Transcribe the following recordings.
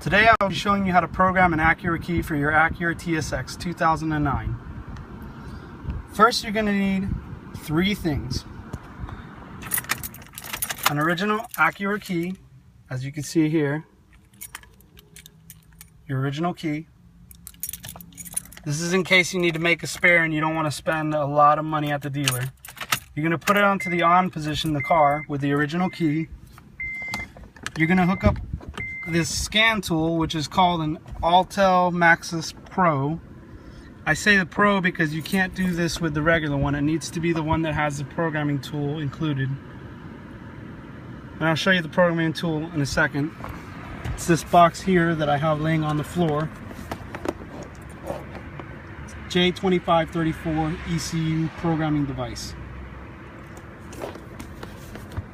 Today I'll be showing you how to program an Acura key for your Acura TSX 2009. First, you're going to need three things. An original Acura key, as you can see here. Your original key. This is in case you need to make a spare and you don't want to spend a lot of money at the dealer. You're going to put it onto the on position of the car with the original key. You're going to hook up this scan tool, which is called an Autel MaxiSys Pro. I say the Pro because you can't do this with the regular one. It needs to be the one that has the programming tool included. And I'll show you the programming tool in a second. It's this box here that I have laying on the floor. J2534 ECU programming device.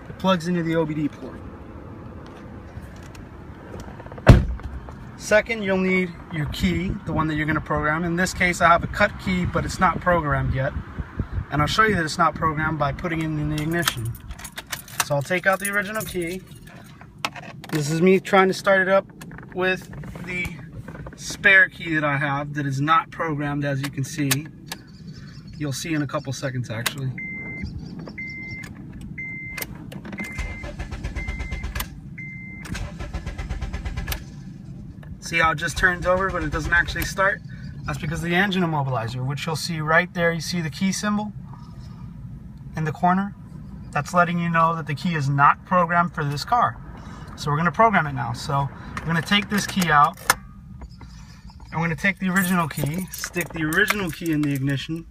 It plugs into the OBD port. Second, you'll need your key, the one that you're going to program. In this case, I have a cut key, but it's not programmed yet. And I'll show you that it's not programmed by putting it in the ignition. So I'll take out the original key. This is me trying to start it up with the spare key that I have that is not programmed, as you can see. You'll see in a couple seconds, actually. See how it just turns over, but it doesn't actually start? That's because of the engine immobilizer, which you'll see right there. You see the key symbol in the corner? That's letting you know that the key is not programmed for this car. So we're going to program it now. So we're going to take this key out. I'm going to take the original key, stick the original key in the ignition,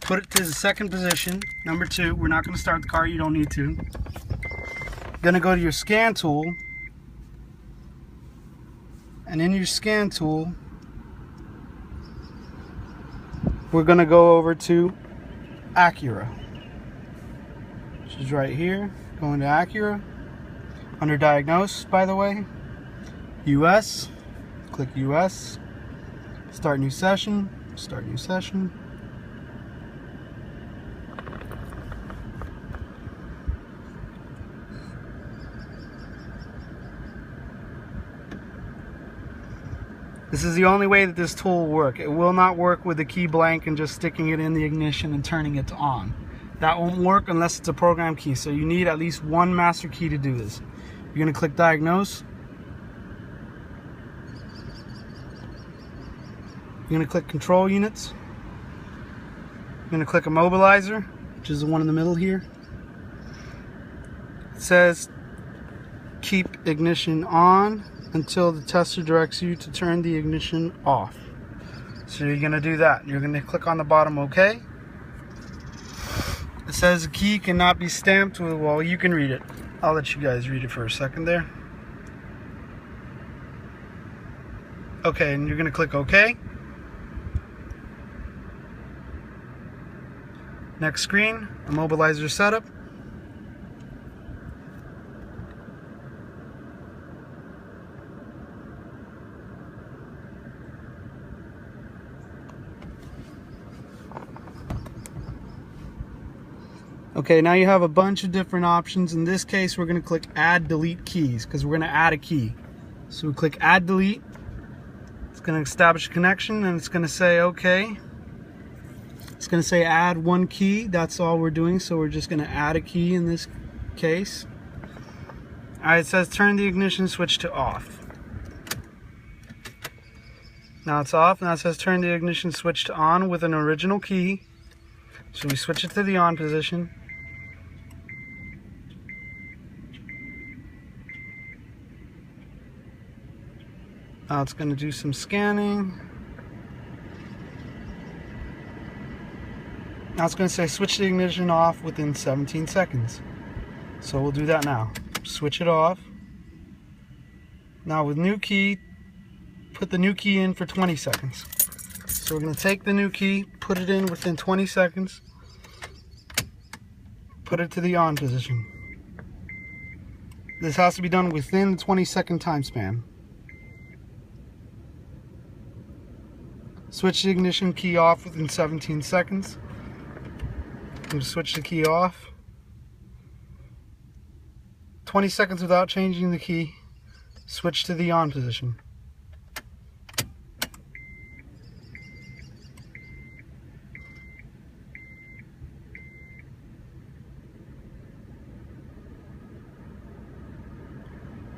put it to the second position, number 2. We're not going to start the car, you don't need to. You're going to go to your scan tool. And in your scan tool, we're going to go over to Acura, which is right here. Going to Acura. Under diagnose, by the way, US. Click US. Start new session. Start new session. This is the only way that this tool will work. It will not work with the key blank and just sticking it in the ignition and turning it to on. That won't work unless it's a program key. So you need at least one master key to do this. You're going to click diagnose. You're going to click control units. You're going to click immobilizer, which is the one in the middle here. It says keep ignition on until the tester directs you to turn the ignition off. So you're going to do that. You're going to click on the bottom OK. It says the key cannot be stamped with, well, you can read it. I'll let you guys read it for a second there. Okay, and you're going to click OK. Next screen, immobilizer setup. Okay, now you have a bunch of different options. In this case, we're going to click add delete keys because we're going to add a key. So we click add delete. It's going to establish a connection and it's going to say okay. It's going to say add one key. That's all we're doing. So we're just going to add a key in this case. Alright, it says turn the ignition switch to off. Now it's off. Now it says turn the ignition switch to on with an original key. So we switch it to the on position. Now it's going to do some scanning. Now it's going to say switch the ignition off within 17 seconds. So we'll do that now. Switch it off. Now with new key, put the new key in for 20 seconds. So we're going to take the new key, put it in within 20 seconds, put it to the on position. This has to be done within the 20-second time span. Switch the ignition key off within 17 seconds. And switch the key off. 20 seconds without changing the key. switch to the on position.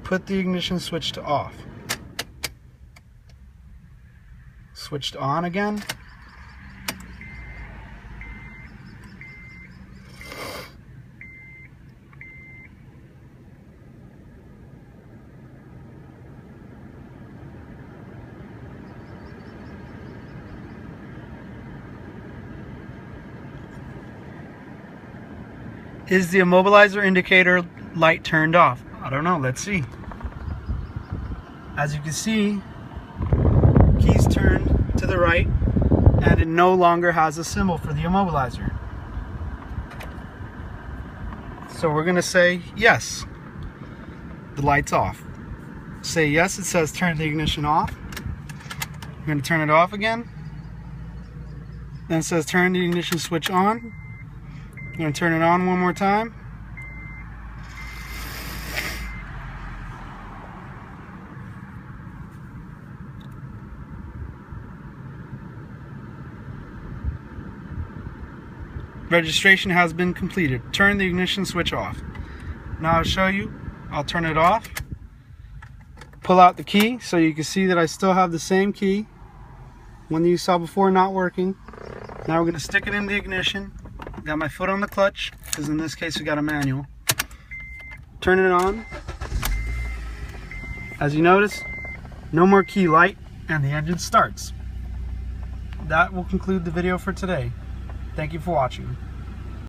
Put the ignition switch to off. Switch to on again. Is the immobilizer indicator light turned off? I don't know, let's see. As you can see, keys turned to the right and it no longer has a symbol for the immobilizer. So we're going to say yes, the light's off. Say yes, it says turn the ignition off. We're going to turn it off again. Then it says turn the ignition switch on. I'm going to turn it on one more time. Registration has been completed. Turn the ignition switch off. Now I'll show you. I'll turn it off. Pull out the key so you can see that I still have the same key. One that you saw before not working. Now we're going to stick it in the ignition. Got my foot on the clutch, because in this case we got a manual. Turn it on. As you notice, no more key light, and the engine starts. That will conclude the video for today. Thank you for watching.